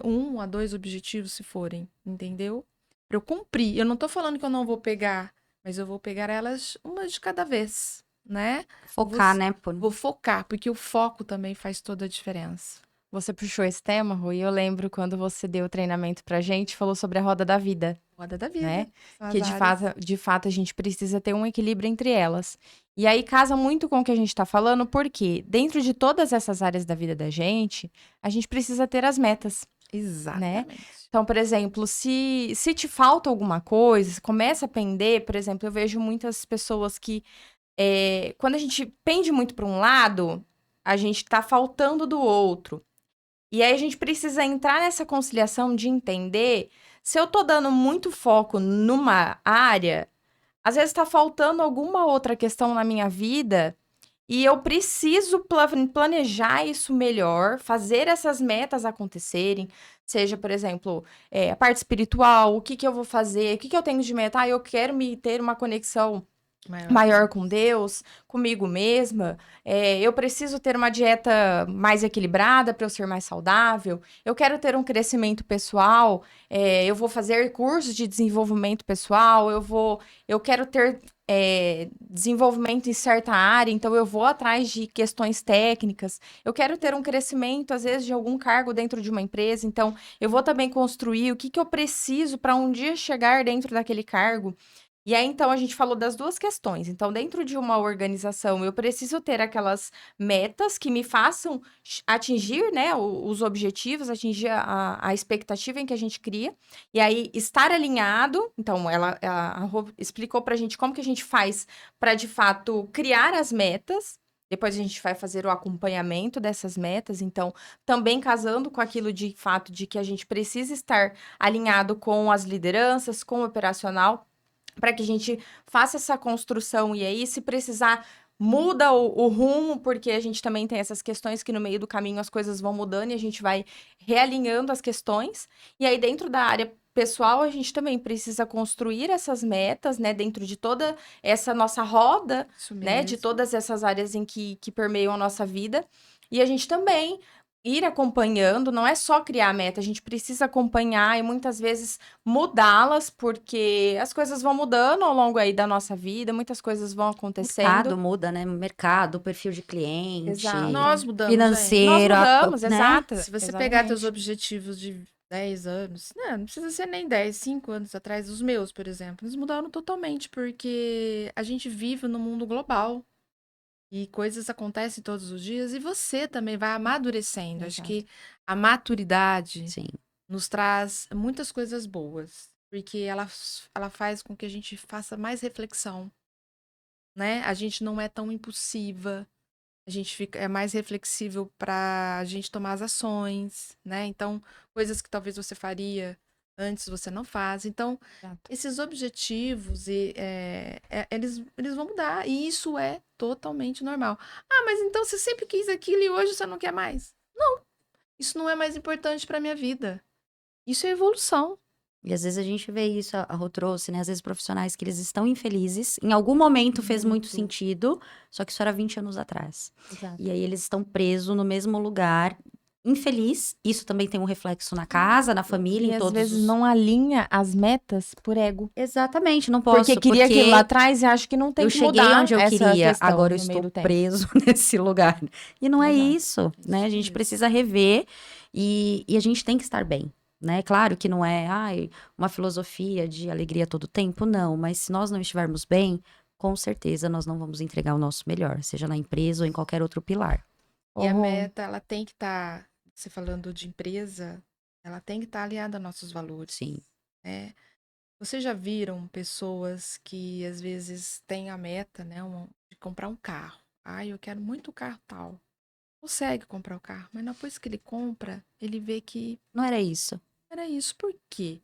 1 a 2 objetivos, se forem, entendeu? Pra eu cumprir. Eu não tô falando que eu não vou pegar, mas eu vou pegar elas uma de cada vez, né? Focar, né? Vou focar, porque o foco também faz toda a diferença. Você puxou esse tema, Rui, e eu lembro quando você deu o treinamento pra gente, falou sobre a roda da vida, Roda da vida. né? São as Que áreas. de fato a gente precisa ter um equilíbrio entre elas. E aí casa muito com o que a gente tá falando, porque dentro de todas essas áreas da vida da gente, a gente precisa ter as metas. Exatamente. Então, por exemplo, se te falta alguma coisa, se começa a pender, por exemplo, eu vejo muitas pessoas que, quando a gente pende muito para um lado, a gente tá faltando do outro. E aí a gente precisa entrar nessa conciliação de entender se eu tô dando muito foco numa área, às vezes tá faltando alguma outra questão na minha vida e eu preciso planejar isso melhor, fazer essas metas acontecerem. Seja, por exemplo, a parte espiritual, o que eu vou fazer, o que eu tenho de meta. Eu quero ter uma conexão maior com Deus, comigo mesma. Eu preciso ter uma dieta mais equilibrada para eu ser mais saudável. Eu quero ter um crescimento pessoal. Eu vou fazer cursos de desenvolvimento pessoal. Eu quero ter desenvolvimento em certa área, então eu vou atrás de questões técnicas. Eu quero ter um crescimento, às vezes, de algum cargo dentro de uma empresa, então eu vou também construir o que que eu preciso para um dia chegar dentro daquele cargo. E aí, então, a gente falou das duas questões. Então, dentro de uma organização, eu preciso ter aquelas metas que me façam atingir, né, os objetivos, atingir a expectativa em que a gente cria. E aí, estar alinhado. Então, a Rô explicou pra gente como que a gente faz para, de fato, criar as metas. Depois a gente vai fazer o acompanhamento dessas metas. Então, também casando com aquilo de fato de que a gente precisa estar alinhado com as lideranças, com o operacional para que a gente faça essa construção e aí, se precisar, muda o rumo, porque a gente também tem essas questões que no meio do caminho as coisas vão mudando e a gente vai realinhando as questões. E aí, dentro da área pessoal, a gente também precisa construir essas metas, né, dentro de toda essa nossa roda, Isso né, de mesmo. todas essas áreas em que permeiam a nossa vida. E a gente também ir acompanhando, não é só criar a meta, a gente precisa acompanhar e muitas vezes mudá-las, porque as coisas vão mudando ao longo aí da nossa vida, muitas coisas vão O mercado acontecendo. muda, né? O mercado, o perfil de Exato. Nós cliente, mudamos, gente. Nós financeiro, mudamos, né? exato, Se você pegar teus exatamente. objetivos de 10 anos, não precisa ser nem 10, 5 anos atrás, os meus, por exemplo, eles mudaram totalmente, porque a gente vive num mundo global e coisas acontecem todos os dias e você também vai amadurecendo. Acho Exato. que a maturidade Sim. nos traz muitas coisas boas, porque ela faz com que a gente faça mais reflexão, né? A gente não é tão impulsiva. A gente é mais reflexível para a gente tomar as ações, né? Então, coisas que talvez você faria antes você não faz. Então, Exato. esses objetivos eles vão mudar e isso é totalmente normal. Ah, mas então você sempre quis aquilo e hoje você não quer mais? Não, isso não é mais importante para minha vida. Isso é evolução. E às vezes a gente vê isso, a Rô trouxe, né? Às vezes profissionais que eles estão infelizes. Em algum momento fez muito Muito. sentido, só que isso era 20 anos atrás. Exato. E aí eles estão presos no mesmo lugar, infeliz. Isso também tem um reflexo na casa, na família, E em às todos vezes os. não alinha as metas por ego. Exatamente, não Porque posso, queria aquilo lá porque atrás e acho que não tem eu que cheguei mudar onde eu essa queria, questão agora eu no meio estou do tempo. preso nesse lugar. E não é Exato. isso, né? A Isso gente mesmo. precisa rever e a gente tem que estar bem, né? Claro que não é, uma filosofia de alegria todo tempo, não. Mas se nós não estivermos bem, com certeza nós não vamos entregar o nosso melhor, seja na empresa ou em qualquer outro pilar. E a Rô, meta, ela tem que estar, você falando de empresa, ela tem que estar alinhada a nossos valores, Sim. né? Vocês já viram pessoas que às vezes têm a meta, né, de comprar um carro. Ah, eu quero muito o carro tal. Consegue comprar o carro, mas depois que ele compra, ele vê que Não era isso. era isso. Por quê?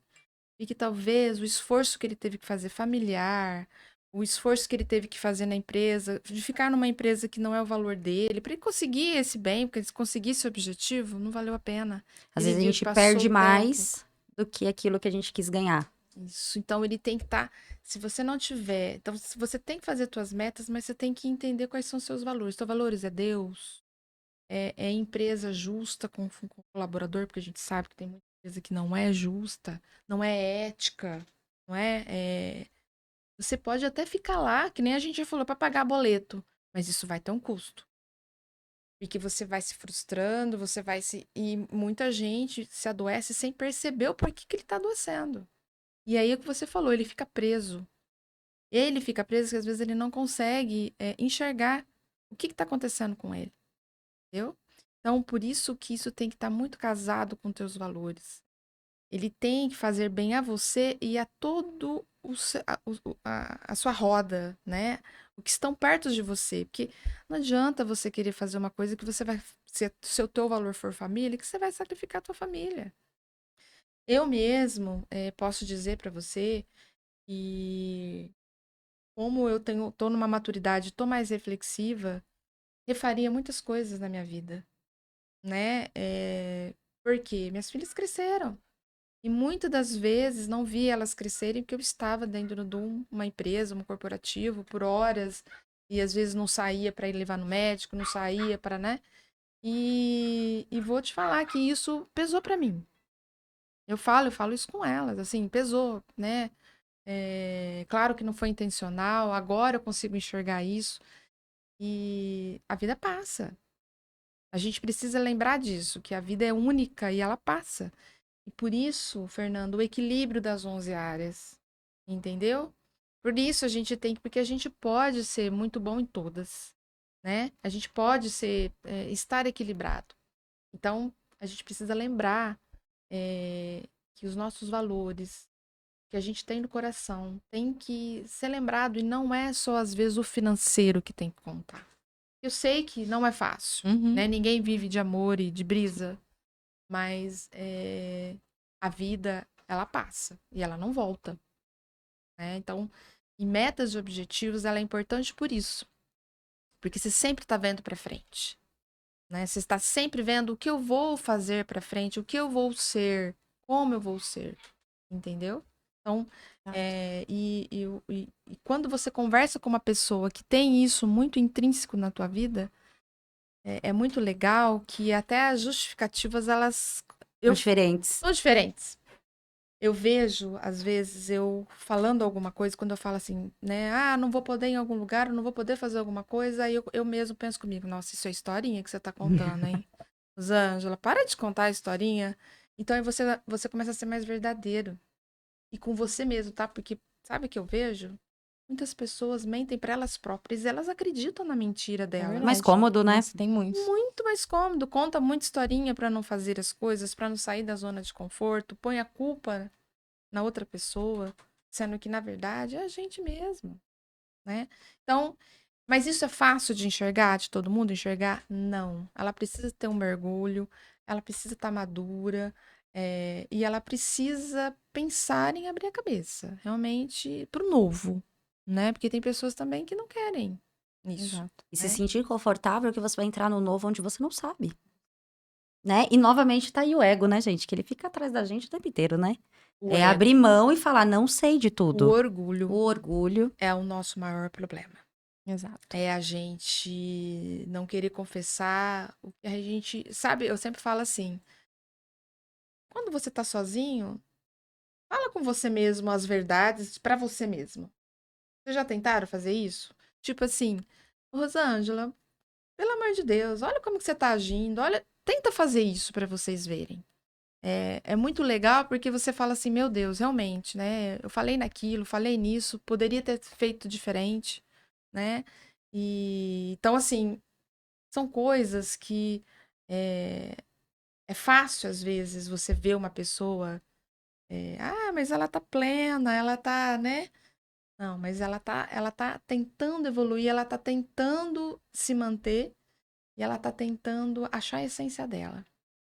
E que talvez o esforço que ele teve que fazer familiar, o esforço que ele teve que fazer na empresa, de ficar numa empresa que não é o valor dele, para ele conseguir esse bem, porque ele conseguir esse objetivo, não valeu a pena. Às Ele vezes a viu que gente passou perde o tempo. mais do que aquilo que a gente quis ganhar. Isso, então ele tem que estar. Se você não tiver. Então, se você tem que fazer suas metas, mas você tem que entender quais são os seus valores. Seus valores é Deus, é empresa justa com o colaborador, porque a gente sabe que tem muita empresa que não é justa, não é ética, não você pode até ficar lá, que nem a gente já falou, para pagar boleto, mas isso vai ter um custo. E que você vai se frustrando, você vai se. E muita gente se adoece sem perceber o porquê que ele está adoecendo. E aí é o que você falou, ele fica preso. Ele fica preso que às vezes ele não consegue enxergar o que está acontecendo com ele, entendeu? Então, por isso que isso tem que estar muito casado com teus valores. Ele tem que fazer bem a você e a todo a sua roda, né? O que estão perto de você. Porque não adianta você querer fazer uma coisa que você vai, se o teu valor for família, que você vai sacrificar a tua família. Eu mesmo posso dizer para você que como tô numa maturidade, tô mais reflexiva, refaria muitas coisas na minha vida, né? Porque minhas filhas cresceram. E muitas das vezes não vi elas crescerem porque eu estava dentro de uma empresa, um corporativo, por horas, e às vezes não saía para ir levar no médico, não saía para, né? E vou te falar que isso pesou para mim. Eu falo isso com elas, assim, pesou, né? Claro que não foi intencional, agora eu consigo enxergar isso. E a vida passa. A gente precisa lembrar disso, que a vida é única e ela passa. E por isso, Fernando, o equilíbrio das 11 áreas, entendeu? Por isso a gente tem, porque a gente pode ser muito bom em todas, né? A gente pode estar equilibrado. Então, a gente precisa lembrar que os nossos valores, que a gente tem no coração, tem que ser lembrado e não é só às vezes o financeiro que tem que contar. Eu sei que não é fácil, né? Ninguém vive de amor e de brisa, mas a vida, ela passa e ela não volta, né? Então, em metas e objetivos, ela é importante por isso, porque você sempre está vendo para frente, né? Você está sempre vendo o que eu vou fazer para frente, o que eu vou ser, como eu vou ser, entendeu? Então, e quando você conversa com uma pessoa que tem isso muito intrínseco na tua vida, é muito legal que até as justificativas, elas São diferentes. são diferentes. Eu vejo, às vezes, eu falando alguma coisa, quando eu falo assim, né? Ah, não vou poder ir em algum lugar, não vou poder fazer alguma coisa, aí eu mesmo penso comigo, nossa, isso é historinha que você tá contando, hein? Rosângela, para de contar a historinha. Então aí você começa a ser mais verdadeiro. E com você mesmo, tá? Porque sabe o que eu vejo? Muitas pessoas mentem para elas próprias e elas acreditam na mentira delas. Mais cômodo, né? Nossa, tem muitos. Muito mais cômodo, conta muita historinha para não fazer as coisas, para não sair da zona de conforto, põe a culpa na outra pessoa, sendo que na verdade é a gente mesmo, né? Então, mas isso é fácil de enxergar, de todo mundo enxergar? Não. Ela precisa ter um mergulho, ela precisa estar madura, e ela precisa pensar em abrir a cabeça, realmente, para o novo, né? Porque tem pessoas também que não querem isso. Exato. E se né? sentir confortável que você vai entrar no novo onde você não sabe. Né? E novamente tá aí o ego, né, gente? Que ele fica atrás da gente o tempo inteiro, né? O É ego, abrir mão e falar, não sei de o tudo. orgulho O orgulho. é o nosso maior problema. Exato. É a gente não querer confessar o que a gente. Sabe, eu sempre falo assim: quando você tá sozinho, fala com você mesmo as verdades pra você mesmo. Vocês já tentaram fazer isso? Tipo assim, Rosângela, pelo amor de Deus, olha como que você tá agindo, olha, tenta fazer isso pra vocês verem. É muito legal porque você fala assim, meu Deus, realmente, né? Eu falei naquilo, falei nisso, poderia ter feito diferente, né? E então, assim, são coisas que é fácil, às vezes, você ver uma pessoa, mas ela tá plena, ela tá, né? Não, mas ela tá tentando evoluir, ela tá tentando se manter e ela tá tentando achar a essência dela,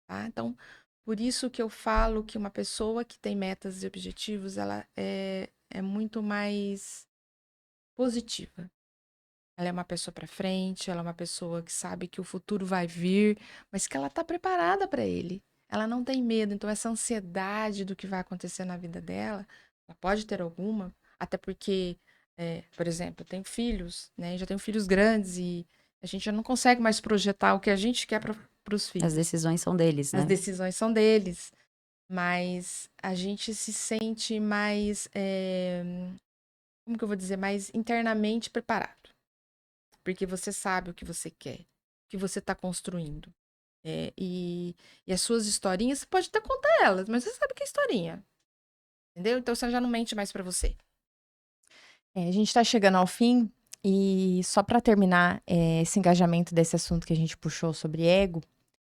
tá? Então, por isso que eu falo que uma pessoa que tem metas e objetivos, ela é muito mais positiva. Ela é uma pessoa para frente, ela é uma pessoa que sabe que o futuro vai vir, mas que ela tá preparada para ele. Ela não tem medo, então essa ansiedade do que vai acontecer na vida dela, ela pode ter alguma, até porque, por exemplo, eu tenho filhos, né? Já tenho filhos grandes e a gente já não consegue mais projetar o que a gente quer para os filhos. As decisões são deles, né? As decisões são deles, mas a gente se sente mais, como que eu vou dizer, mais internamente preparado. Porque você sabe o que você quer, o que você está construindo. E as suas historinhas, você pode até contar elas, mas você sabe que é historinha. Entendeu? Então você já não mente mais para você. A gente tá chegando ao fim e só para terminar esse engajamento desse assunto que a gente puxou sobre ego,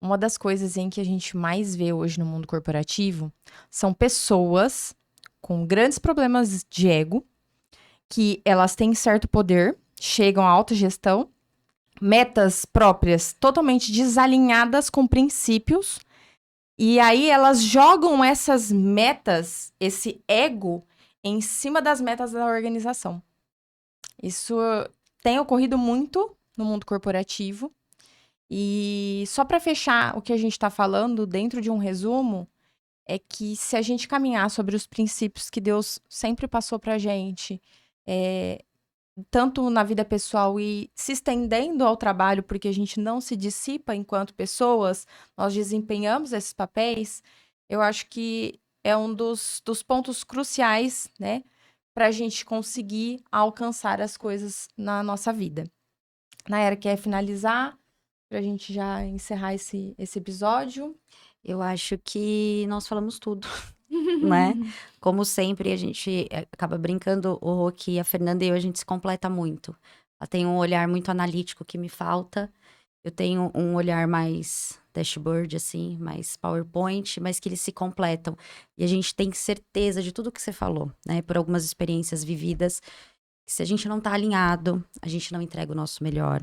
uma das coisas em que a gente mais vê hoje no mundo corporativo são pessoas com grandes problemas de ego, que elas têm certo poder, chegam à autogestão, metas próprias totalmente desalinhadas com princípios, e aí elas jogam essas metas, esse ego, em cima das metas da organização. Isso tem ocorrido muito no mundo corporativo. E só para fechar o que a gente está falando, dentro de um resumo, é que se a gente caminhar sobre os princípios que Deus sempre passou pra gente, tanto na vida pessoal e se estendendo ao trabalho, porque a gente não se dissipa enquanto pessoas, nós desempenhamos esses papéis, eu acho que é um dos pontos cruciais, né, para a gente conseguir alcançar as coisas na nossa vida. Nayara, quer finalizar? Para a gente já encerrar esse episódio? Eu acho que nós falamos tudo, né? Como sempre, a gente acaba brincando, o Rô, que a Fernanda e eu, a gente se completa muito. Ela tem um olhar muito analítico que me falta. Eu tenho um olhar mais dashboard, assim, mais PowerPoint, mas que eles se completam. E a gente tem certeza de tudo que você falou, né? Por algumas experiências vividas, que se a gente não tá alinhado, a gente não entrega o nosso melhor.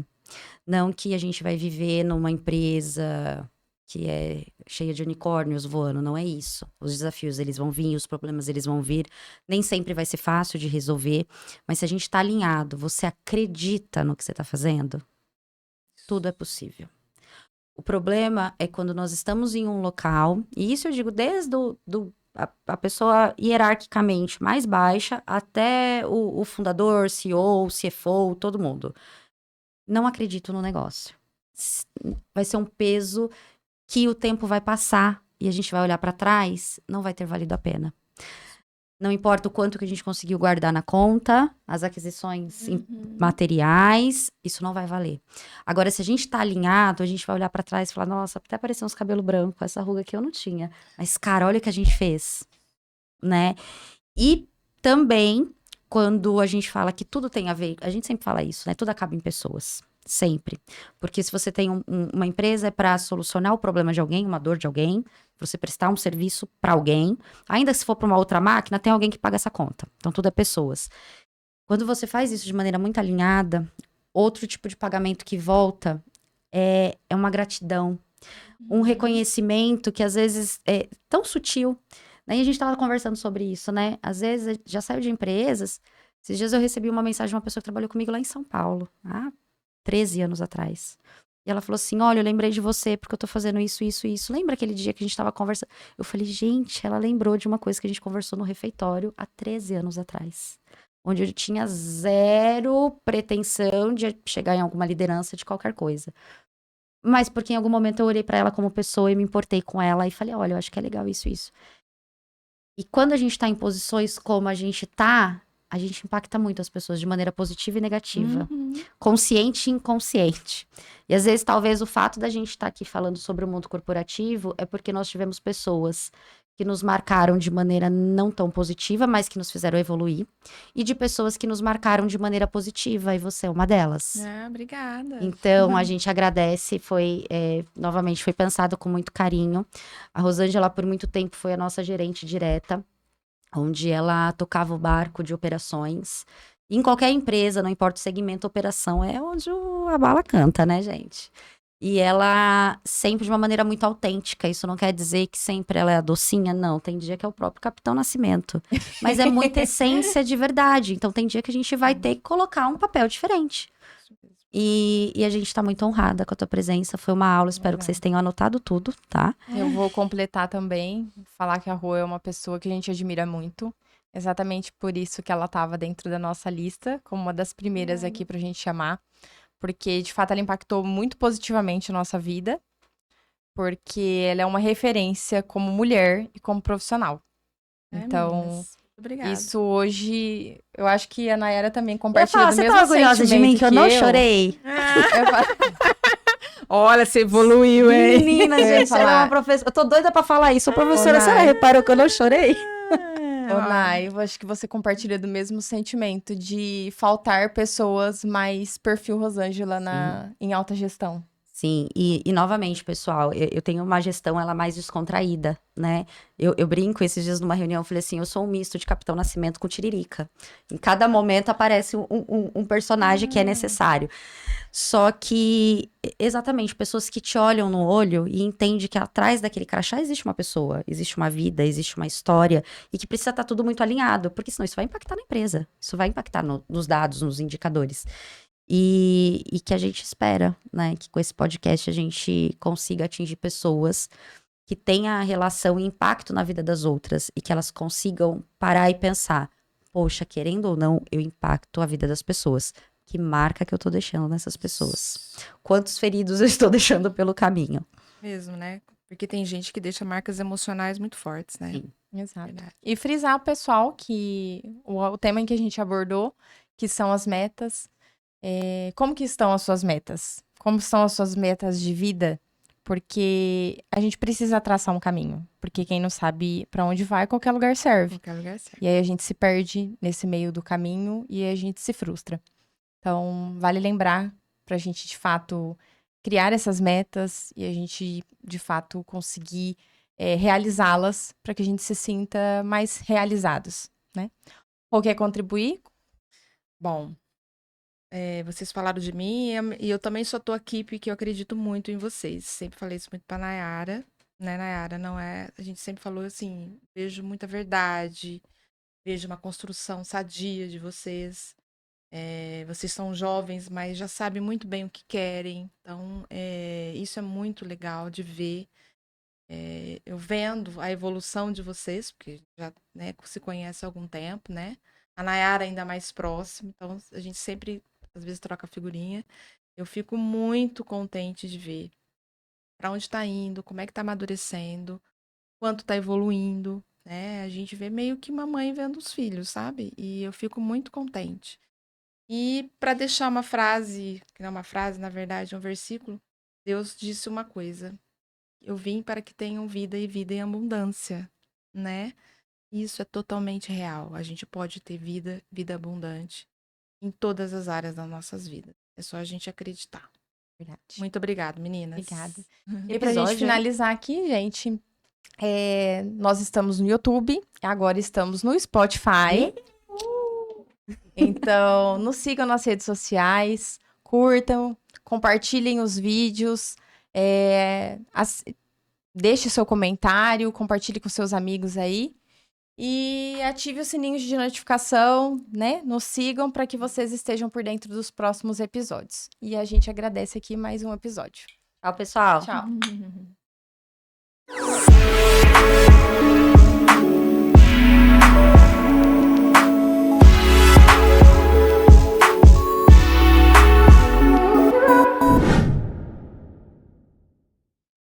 Não que a gente vai viver numa empresa que é cheia de unicórnios voando, não é isso. Os desafios, eles vão vir, os problemas, eles vão vir. Nem sempre vai ser fácil de resolver, mas se a gente tá alinhado, você acredita no que você tá fazendo, tudo é possível. O problema é quando nós estamos em um local, e isso eu digo desde a pessoa hierarquicamente mais baixa até o fundador, CEO, CFO, todo mundo. Não acredito no negócio. Vai ser um peso que o tempo vai passar e a gente vai olhar para trás, não vai ter valido a pena. Não importa o quanto que a gente conseguiu guardar na conta, as aquisições materiais, isso não vai valer. Agora, se a gente tá alinhado, a gente vai olhar para trás e falar, nossa, até apareceu uns cabelos brancos, essa ruga aqui eu não tinha. Mas, cara, olha o que a gente fez, né? E também, quando a gente fala que tudo tem a ver, a gente sempre fala isso, né? Tudo acaba em pessoas. Sempre. Porque se você tem uma empresa é para solucionar o problema de alguém, uma dor de alguém, você prestar um serviço para alguém, ainda se for para uma outra máquina, tem alguém que paga essa conta. Então, tudo é pessoas. Quando você faz isso de maneira muito alinhada, outro tipo de pagamento que volta é uma gratidão, um reconhecimento que às vezes é tão sutil. Daí a gente estava conversando sobre isso, né? Às vezes, já saiu de empresas. Esses dias eu recebi uma mensagem de uma pessoa que trabalhou comigo lá em São Paulo. 13 anos atrás. E ela falou assim, olha, eu lembrei de você porque eu tô fazendo isso, isso, isso. Lembra aquele dia que a gente tava conversando? Eu falei, gente, ela lembrou de uma coisa que a gente conversou no refeitório há 13 anos atrás. Onde eu tinha zero pretensão de chegar em alguma liderança de qualquer coisa. Mas porque em algum momento eu olhei pra ela como pessoa e me importei com ela e falei, olha, eu acho que é legal isso, isso. E quando a gente tá em posições como a gente tá, a gente impacta muito as pessoas de maneira positiva e negativa. Consciente e inconsciente. E às vezes, talvez, o fato da gente estar aqui falando sobre o mundo corporativo é porque nós tivemos pessoas que nos marcaram de maneira não tão positiva, mas que nos fizeram evoluir. E de pessoas que nos marcaram de maneira positiva, e você é uma delas. Obrigada. Então, a gente agradece, novamente, foi pensado com muito carinho. A Rosângela, por muito tempo, foi a nossa gerente direta, onde ela tocava o barco de operações. Em qualquer empresa, não importa o segmento, operação é onde a bala canta, né, gente? E ela sempre de uma maneira muito autêntica. Isso não quer dizer que sempre ela é a docinha, não. Tem dia que é o próprio Capitão Nascimento. Mas é muita essência de verdade. Então tem dia que a gente vai ter que colocar um papel diferente. E a gente tá muito honrada com a tua presença. Foi uma aula, espero que vocês tenham anotado tudo, tá? Eu vou completar também, falar que a Rô é uma pessoa que a gente admira muito. Exatamente por isso que ela estava dentro da nossa lista, como uma das primeiras aqui pra gente chamar. Porque, de fato, ela impactou muito positivamente a nossa vida. Porque ela é uma referência como mulher e como profissional. Então, obrigada. Isso hoje, eu acho que a Nayara também compartilha do Você mesmo tá orgulhosa de mim sentimento que eu não chorei? Olha, você evoluiu, hein? Menina, gente, ela é uma professora. Eu tô doida pra falar isso. Ô, professora, você reparou que eu não chorei? Ô, Nay, eu acho que você compartilha do mesmo sentimento de faltar pessoas mais perfil Rosângela em alta gestão. Sim, e novamente, pessoal, eu tenho uma gestão, ela mais descontraída, né? Eu brinco esses dias numa reunião, eu falei assim, eu sou um misto de Capitão Nascimento com Tiririca. Em cada momento aparece um personagem que é necessário. Só que, exatamente, pessoas que te olham no olho e entendem que atrás daquele crachá existe uma pessoa, existe uma vida, existe uma história, e que precisa estar tudo muito alinhado, porque senão isso vai impactar na empresa, isso vai impactar nos dados, nos indicadores. E que a gente espera, né, que com esse podcast a gente consiga atingir pessoas que tenha relação e impacto na vida das outras e que elas consigam parar e pensar, poxa, querendo ou não, eu impacto a vida das pessoas. Que marca que eu tô deixando nessas pessoas? Quantos feridos eu estou deixando pelo caminho? Mesmo, né? Porque tem gente que deixa marcas emocionais muito fortes, né? Sim. Exato. Verdade. E frisar o pessoal que o tema em que a gente abordou, que são as metas. Como que estão as suas metas? Como são as suas metas de vida? Porque a gente precisa traçar um caminho. Porque quem não sabe para onde vai, qualquer lugar serve. Qualquer lugar certo. E aí a gente se perde nesse meio do caminho e a gente se frustra. Então, vale lembrar pra gente, de fato, criar essas metas e a gente, de fato, conseguir realizá-las para que a gente se sinta mais realizados, né? Ou quer contribuir? Bom, vocês falaram de mim e eu também só tô aqui porque eu acredito muito em vocês. Sempre falei isso muito pra Nayara, né, Nayara? Não é. A gente sempre falou assim: vejo muita verdade, vejo uma construção sadia de vocês. Vocês são jovens, mas já sabem muito bem o que querem. Então, isso é muito legal de ver. Eu vendo a evolução de vocês, porque já, né, se conhece há algum tempo, né? A Nayara ainda mais próxima, então a gente sempre, às vezes, troca figurinha. Eu fico muito contente de ver para onde está indo, como é que está amadurecendo, quanto está evoluindo, né? A gente vê meio que mamãe vendo os filhos, sabe? E eu fico muito contente. E para deixar uma frase, que não é uma frase, na verdade, é um versículo, Deus disse uma coisa: eu vim para que tenham vida e vida em abundância, né? Isso é totalmente real. A gente pode ter vida, vida abundante em todas as áreas das nossas vidas. É só a gente acreditar. Verdade. Muito obrigada, meninas. Obrigada. Que E pra gente episódio, hein? finalizar aqui, gente, nós estamos no YouTube, agora estamos no Spotify. Então, nos sigam nas redes sociais, curtam, compartilhem os vídeos, deixe seu comentário, compartilhe com seus amigos aí. E ative o sininho de notificação, né? Nos sigam para que vocês estejam por dentro dos próximos episódios. E a gente agradece aqui mais um episódio. Tchau, pessoal. Tchau.